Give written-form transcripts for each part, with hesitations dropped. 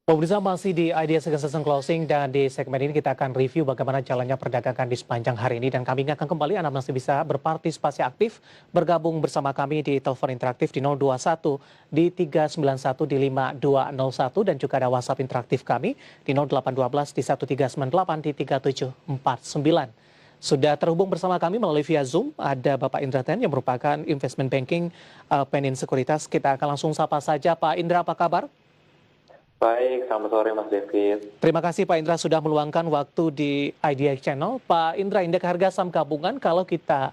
Pemirsa masih di Idea Season Closing dan di segmen ini kita akan review bagaimana jalannya perdagangan di sepanjang hari ini dan kami ingatkan kembali Anda masih bisa berpartisipasi aktif bergabung bersama kami di telepon interaktif di 021 di 391 di 5201 dan juga ada WhatsApp interaktif kami di 0812 di 1398 di 3749. Sudah terhubung bersama kami melalui via Zoom ada Bapak Indra Ten yang merupakan investment banking Penin Sekuritas. Kita akan langsung sapa saja Pak Indra, apa kabar? Baik, selamat sore Mas David. Terima kasih Pak Indra sudah meluangkan waktu di Idea Channel. Pak Indra, indeks harga saham gabungan kalau kita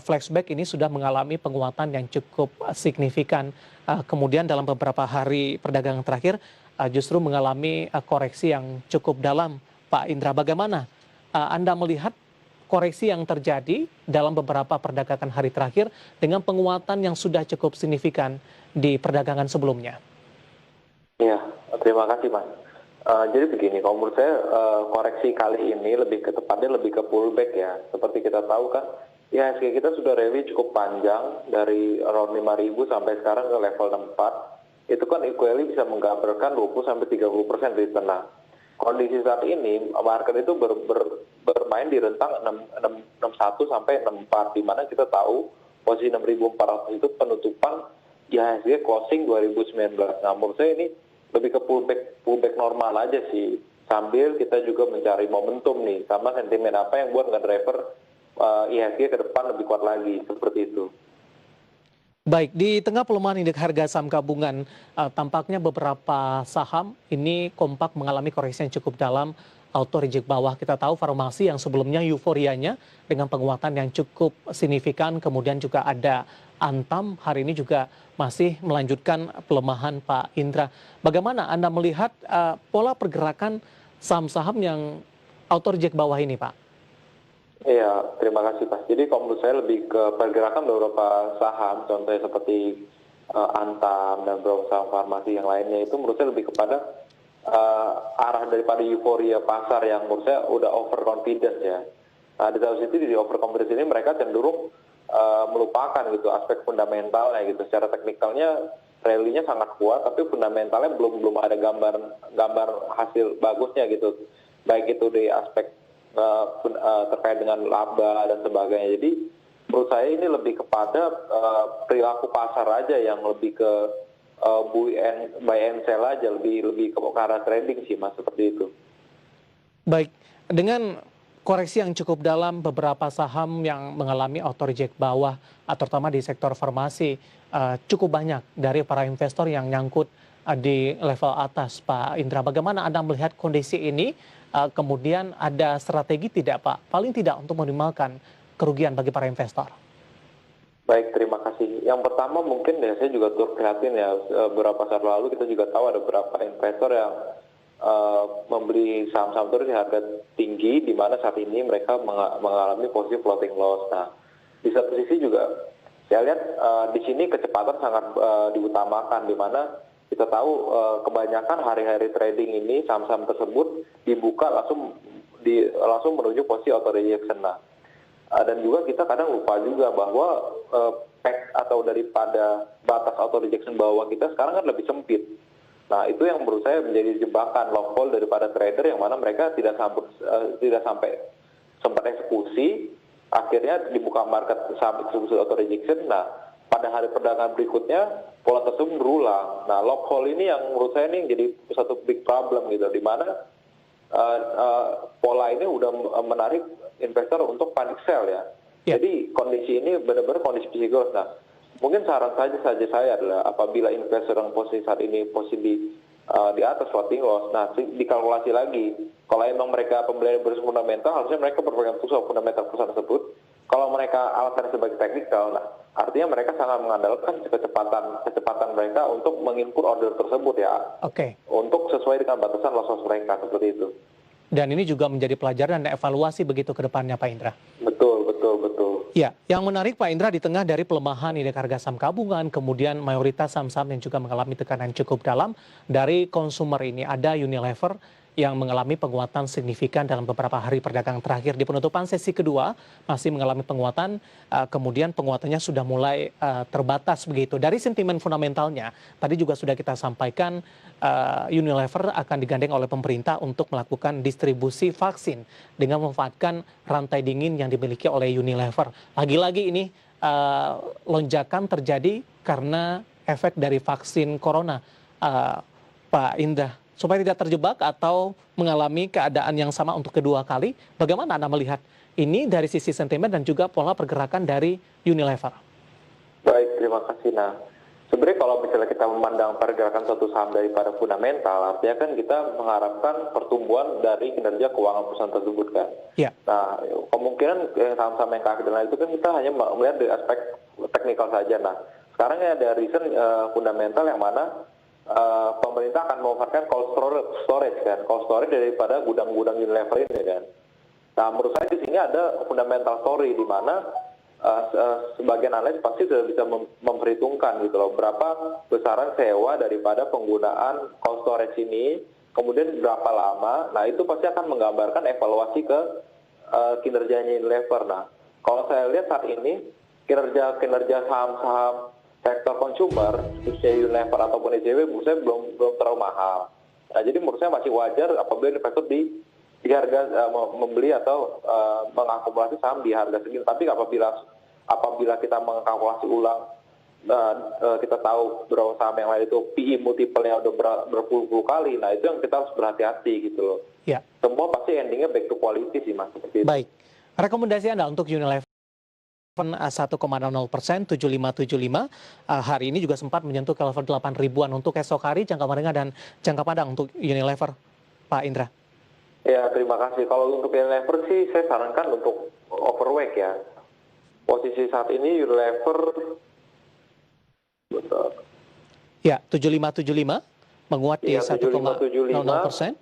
flashback ini sudah mengalami penguatan yang cukup signifikan. Kemudian dalam beberapa hari perdagangan terakhir justru mengalami koreksi yang cukup dalam. Pak Indra, bagaimana Anda melihat koreksi yang terjadi dalam beberapa perdagangan hari terakhir dengan penguatan yang sudah cukup signifikan di perdagangan sebelumnya? Ya, terima kasih Mas. Jadi begini, kalau menurut saya koreksi kali ini tepatnya lebih ke pullback ya. Seperti kita tahu kan, IHSG kita sudah rally cukup panjang dari around 5.000 sampai sekarang ke level 64. Itu kan equally bisa menggambarkan 20-30% di tengah. Kondisi saat ini, market itu bermain di rentang 61 sampai 64, di mana kita tahu posisi 6.400 itu penutupan IHSG closing 2019. Nah, menurut saya ini lebih ke pullback normal aja sih, sambil kita juga mencari momentum nih, sama sentimen apa yang buat nge-driver IHSG ke depan lebih kuat lagi, seperti itu. Baik, di tengah pelemahan indeks harga saham gabungan, tampaknya beberapa saham ini kompak mengalami koreksi yang cukup dalam, auto reject bawah. Kita tahu farmasi yang sebelumnya euforianya dengan penguatan yang cukup signifikan, kemudian juga ada Antam hari ini juga masih melanjutkan pelemahan Pak Indra. Bagaimana Anda melihat pola pergerakan saham-saham yang auto reject bawah ini, Pak? Iya, terima kasih Pak. Jadi kalau menurut saya lebih ke pergerakan beberapa saham, contohnya seperti Antam dan beberapa saham farmasi yang lainnya, itu menurut saya lebih kepada arah daripada euforia pasar yang menurut saya udah overconfidence ya. Nah, di satu sisi di overconfidence ini mereka cenderung melupakan gitu aspek fundamentalnya gitu. Secara teknikalnya rally-nya sangat kuat, tapi fundamentalnya belum ada gambar hasil bagusnya gitu. Baik itu di aspek terkait dengan laba dan sebagainya. Jadi menurut saya ini lebih kepada perilaku pasar aja yang lebih ke buy and sell aja, lebih ke arah trading sih Mas, seperti itu. Baik, dengan koreksi yang cukup dalam beberapa saham yang mengalami auto reject bawah, terutama di sektor farmasi, cukup banyak dari para investor yang nyangkut di level atas, Pak Indra. Bagaimana Anda melihat kondisi ini? Kemudian ada strategi tidak, Pak? Paling tidak untuk meminimalkan kerugian bagi para investor. Baik, terima kasih. Yang pertama mungkin ya saya juga turut prihatin ya, beberapa saat lalu kita juga tahu ada beberapa investor yang membeli saham-saham terus di harga tinggi, di mana saat ini mereka mengalami posisi floating loss. Nah, di satu sisi juga saya lihat di sini kecepatan sangat diutamakan, di mana kita tahu kebanyakan hari-hari trading ini saham-saham tersebut dibuka langsung menuju posisi auto rejection. Nah, dan juga kita kadang lupa juga bahwa pack atau daripada batas auto rejection bawah kita sekarang kan lebih sempit. Nah, itu yang menurut saya menjadi jebakan lockhold daripada trader, yang mana mereka tidak sampai sempat eksekusi, akhirnya dibuka market sampai eksekusi auto rejection. Nah, pada hari perdagangan berikutnya pola tersebut berulang. Nah, lockhold ini yang menurut saya ini jadi satu big problem gitu, di mana pola ini udah menarik investor untuk panic sell ya. Jadi kondisi ini benar-benar kondisi psikologis. Nah, mungkin saran saja saya adalah apabila investor yang posisi saat ini posisi di atas floating loss, nah dikalkulasi lagi. Kalau emang mereka pembelian berisiko fundamental, harusnya mereka berpegang teguh fundamental perusahaan tersebut. Kalau mereka alasan sebagai teknikal, nah artinya mereka sangat mengandalkan kecepatan mereka untuk menginput order tersebut ya. Oke. Untuk sesuai dengan batasan loss mereka, seperti itu. Dan ini juga menjadi pelajaran dan evaluasi begitu ke depannya, Pak Indra. Betul. Ya, yang menarik Pak Indra, di tengah dari pelemahan indeks harga saham gabungan, kemudian mayoritas saham-saham yang juga mengalami tekanan cukup dalam dari konsumer ini. Ada Unilever yang mengalami penguatan signifikan dalam beberapa hari perdagangan terakhir. Di penutupan sesi kedua masih mengalami penguatan, kemudian penguatannya sudah mulai terbatas begitu. Dari sentimen fundamentalnya, tadi juga sudah kita sampaikan Unilever akan digandeng oleh pemerintah untuk melakukan distribusi vaksin dengan memanfaatkan rantai dingin yang dimiliki oleh Unilever. Lagi-lagi ini lonjakan terjadi karena efek dari vaksin corona, Pak Indra. Supaya tidak terjebak atau mengalami keadaan yang sama untuk kedua kali, bagaimana Anda melihat ini dari sisi sentimen dan juga pola pergerakan dari Unilever? Baik, terima kasih. Nah, sebenarnya kalau misalnya kita memandang pergerakan suatu saham daripada fundamental, artinya kan kita mengharapkan pertumbuhan dari kinerja keuangan perusahaan tersebut kan. Ya. Nah, kemungkinan saham-saham yang kaget dan lain itu kan kita hanya melihat dari aspek teknikal saja. Nah, sekarang ada recent fundamental yang mana pemerintah akan memanfaatkan cold storage kan, cold storage daripada gudang-gudang Unilever ini kan. Nah, menurut saya di sini ada fundamental story di mana sebagian analis pasti sudah bisa memperhitungkan gitu loh berapa besaran sewa daripada penggunaan cold storage ini, kemudian berapa lama. Nah, itu pasti akan menggambarkan evaluasi ke kinerjanya Unilever. Nah, kalau saya lihat saat ini kinerja saham-saham sektor consumer, khususnya Unilever ataupun EJW, menurut saya belum terlalu mahal. Nah, jadi menurut saya masih wajar apabila investor di harga membeli atau mengakumulasi saham di harga segini. Tapi apabila kita mengkalkulasi ulang, kita tahu berapa saham yang lain itu PE multiple-nya udah berpuluh-puluh kali, nah itu yang kita harus berhati-hati gitu loh. Ya. Semua pasti endingnya back to quality sih Mas. Baik, rekomendasi Anda untuk Unilever 1,00%, 7575. Hari ini juga sempat menyentuh ke level 8 ribuan untuk esok hari, jangka menengah dan jangka panjang untuk Unilever, Pak Indra. Ya, terima kasih. Kalau untuk Unilever sih saya sarankan untuk overweight ya. Posisi saat ini Unilever ya 7575 menguat di 1,00%.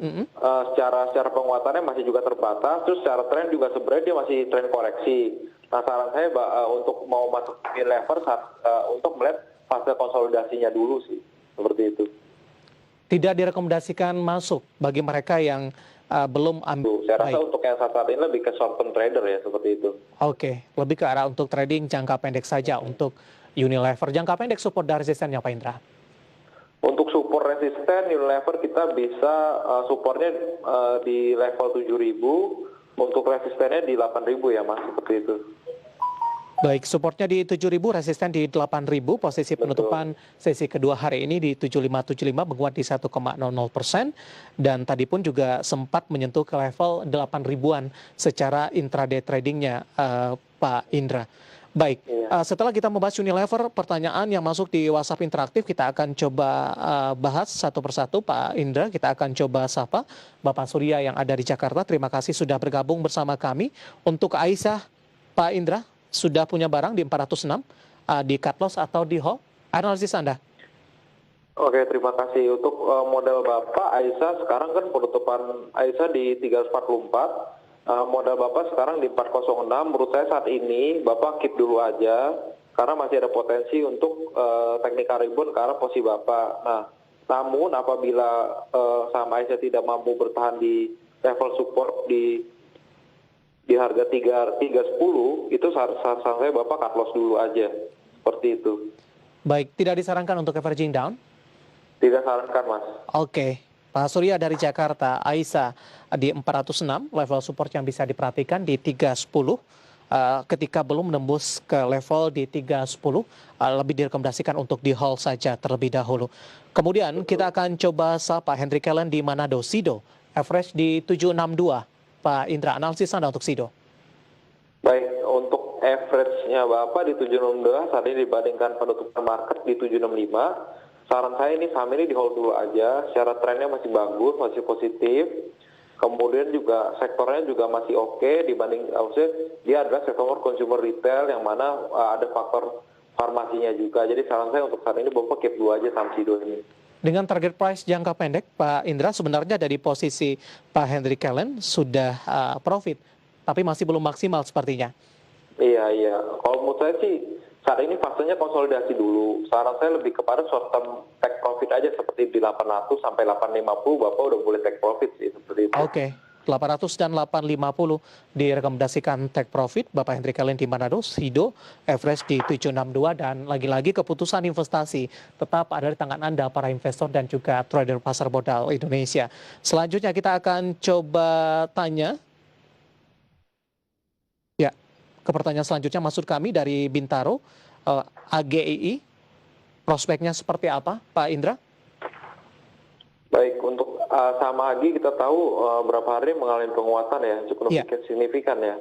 Secara penguatannya masih juga terbatas, terus secara tren juga sebenarnya dia masih tren koreksi. Nah, saran saya untuk mau masuk Unilever untuk melihat fase konsolidasinya dulu sih, seperti itu. Tidak direkomendasikan masuk bagi mereka yang belum ambil. Saya rasa untuk yang saat ini lebih ke short term trader ya, seperti itu. Oke, lebih ke arah untuk trading jangka pendek saja untuk Unilever. Jangka pendek support dan resistennya, Pak Indra? Untuk support resisten Unilever kita bisa supportnya di level 7.000, untuk resistennya di 8.000 ya Mas, seperti itu. Baik, supportnya di 7.000, resisten di 8.000, posisi penutupan sesi kedua hari ini di 7575 menguat di 1,00%, dan tadi pun juga sempat menyentuh ke level 8.000-an secara intraday tradingnya, Pak Indra. Baik, setelah kita membahas Unilever, pertanyaan yang masuk di WhatsApp interaktif kita akan coba bahas satu persatu, Pak Indra. Kita akan coba sapa Bapak Surya yang ada di Jakarta. Terima kasih sudah bergabung bersama kami. Untuk Aisyah, Pak Indra, sudah punya barang di 406 di cut loss atau di hold? Analisis Anda. Oke, terima kasih. Untuk modal Bapak Aisyah sekarang kan penutupan Aisyah di 344. Modal Bapak sekarang di 406. Menurut saya saat ini Bapak keep dulu aja karena masih ada potensi untuk technical rebound ke arah posisi Bapak. Nah, namun apabila saham Aisyah tidak mampu bertahan di level support di harga 310, itu saran saya Bapak cut loss dulu aja. Seperti itu. Baik, tidak disarankan untuk averaging down? Tidak sarankan, Mas. Oke. Pak Surya dari Jakarta, Aisyah di 406, level support yang bisa diperhatikan di 310. Ketika belum menembus ke level di 310, lebih direkomendasikan untuk di hold saja terlebih dahulu. Kemudian kita akan coba sapa Henry Kellen di Manado, Sido. Average di 762. Pak Indra, analisis Anda untuk Sido. Baik, untuk average-nya Bapak di 762 saat ini dibandingkan penutupan market di 765. Saran saya ini saham ini di hold dulu aja, secara trennya masih bagus, masih positif. Kemudian juga sektornya juga masih oke dibanding, maksudnya dia adalah sektor consumer retail yang mana ada faktor farmasinya juga. Jadi saran saya untuk saat ini Bapak keep dulu aja saham Sido ini. Dengan target price jangka pendek, Pak Indra, sebenarnya dari posisi Pak Henry Kellen sudah profit, tapi masih belum maksimal sepertinya. Iya. Kalau menurut saya sih saat ini fasenya konsolidasi dulu. Saran saya lebih kepada short term take profit aja seperti di 800 sampai 850 Bapak udah boleh take profit sih seperti itu. Oke, 800 dan 850 direkomendasikan take profit Bapak Hendrik Kalen di Manado, Sido, average di 762 dan lagi-lagi keputusan investasi tetap ada di tangan Anda para investor dan juga trader pasar modal Indonesia. Selanjutnya kita akan coba tanya ya ke pertanyaan selanjutnya maksud kami dari Bintaro, AGII, prospeknya seperti apa Pak Indra? Baik, untuk saham AGI kita tahu berapa hari mengalami penguatan ya, cukup signifikan ya.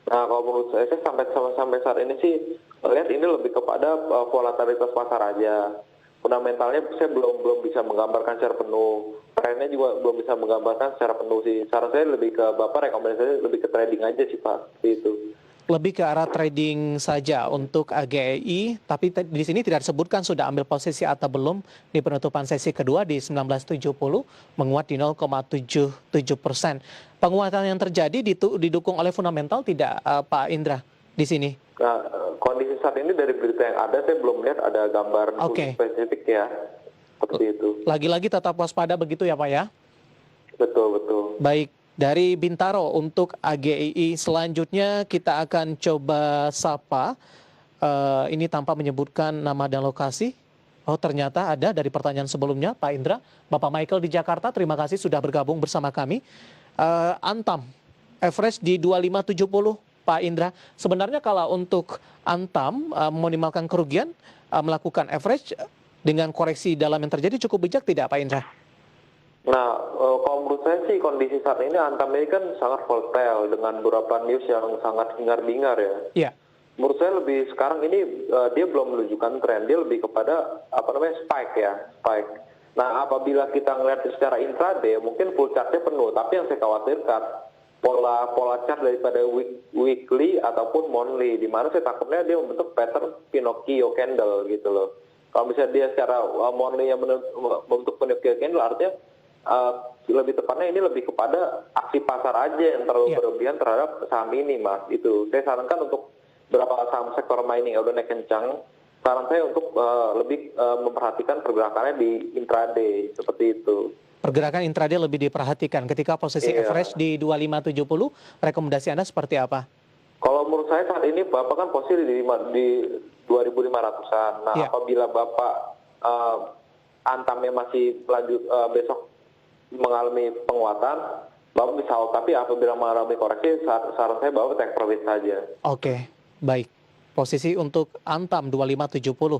Nah, kalau menurut saya sampai saat ini sih melihat ini lebih kepada volatilitas pasar aja. Fundamentalnya saya belum bisa menggambarkan secara penuh. Trennya juga belum bisa menggambarkan secara penuh sih. Saran saya lebih ke Bapak rekomendasi lebih ke trading aja sih Pak, seperti itu. Lebih ke arah trading saja untuk AGI, tapi di sini tidak disebutkan sudah ambil posisi atau belum di penutupan sesi kedua di 1970, menguat di 0,77%. Penguatan yang terjadi didukung oleh fundamental tidak Pak Indra di sini? Nah, kondisi saat ini dari berita yang ada, saya belum lihat ada gambar spesifik ya, seperti itu. Lagi-lagi tetap waspada begitu ya Pak ya? Betul, betul. Baik. Dari Bintaro untuk AGII selanjutnya kita akan coba sapa. Ini tanpa menyebutkan nama dan lokasi. Oh ternyata ada dari pertanyaan sebelumnya Pak Indra. Bapak Michael di Jakarta, terima kasih sudah bergabung bersama kami. Antam, average di 2570 Pak Indra. Sebenarnya kalau untuk Antam meminimalkan kerugian, melakukan average dengan koreksi dalam yang terjadi cukup bijak tidak Pak Indra? Nah, kalau menurut saya sih kondisi saat ini Antam ini kan sangat volatile dengan beberapa news yang sangat hingar-bingar ya. Iya. Menurut saya lebih sekarang ini dia belum menunjukkan tren, dia lebih kepada spike ya, spike. Nah, apabila kita ngelihat secara intraday mungkin full chartnya penuh, tapi yang saya khawatirkan pola chart daripada weekly ataupun monthly, di mana saya takutnya dia membentuk pattern Pinocchio candle gitu loh. Kalau misalnya dia secara monthly yang membentuk Pinocchio candle artinya lebih tepatnya ini lebih kepada aksi pasar aja yang terlalu berlebihan terhadap saham ini Mas. Itu saya sarankan untuk beberapa saham sektor mining yang udah naik kencang, saran saya untuk lebih memperhatikan pergerakannya di intraday seperti itu. Pergerakan intraday lebih diperhatikan ketika posisi average di 2570, rekomendasi Anda seperti apa? Kalau menurut saya saat ini Bapak kan posisi di 2.500-an. Nah, apabila Bapak Antamnya masih lanjut besok mengalami penguatan, Bapak bisa hold, tapi apabila mengalami koreksi, saran saya Bapak take profit saja. Oke, baik. Posisi untuk Antam 2570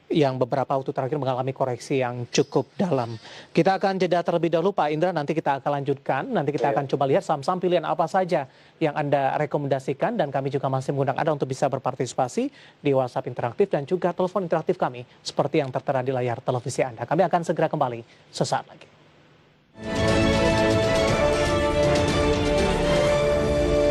yang beberapa waktu terakhir mengalami koreksi yang cukup dalam. Kita akan jeda terlebih dahulu Pak Indra, nanti kita akan lanjutkan, nanti kita akan coba lihat saham-saham pilihan apa saja yang Anda rekomendasikan dan kami juga masih mengundang Anda untuk bisa berpartisipasi di WhatsApp interaktif dan juga telepon interaktif kami seperti yang tertera di layar televisi Anda. Kami akan segera kembali sesaat lagi.